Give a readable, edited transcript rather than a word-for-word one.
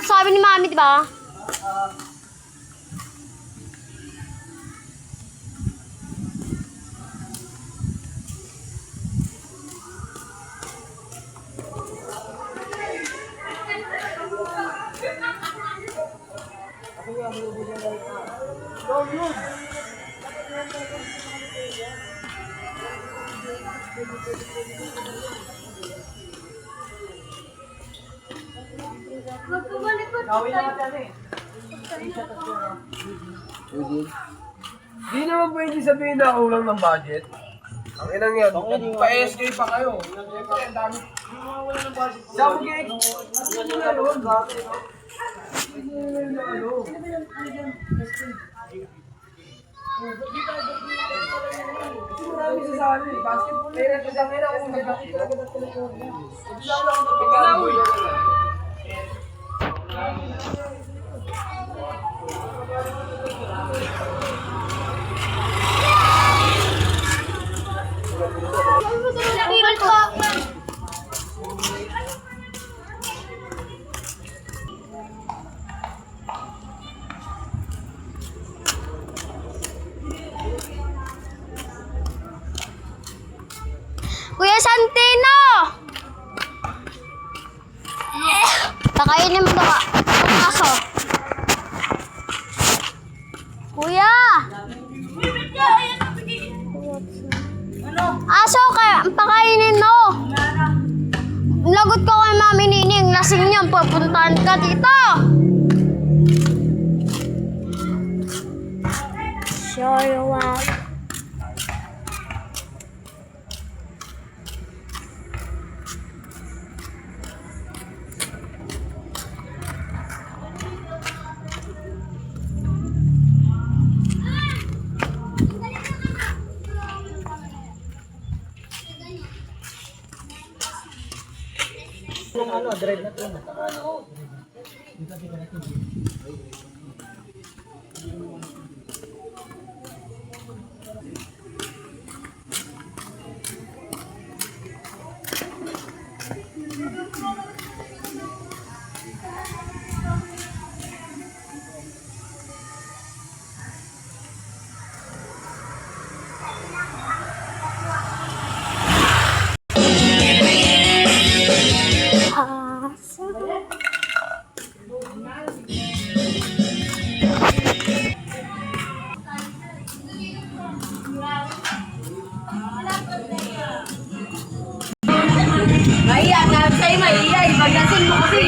Sabi ni Mami, di ba? Di naman pwede sabihin na kulang ng budget. Ang inang yan, pa-SK pa kayo. Siyempre, ang dami. Sabi kayo, ano na yun? Marami sasali. Basketball na rin. Kasi ang ina kung nagkakita. Ikaw Kuya Santino! Pakainin mo ba? Ang aso. Kuya! Aso ka, pakainin mo. Lagot ko kay Mami Nining, lasing niyan, pupuntahan ka dito. Sure, wow. drive na ito. Maya, sa'yo maiya. Ibagasin mo kasi.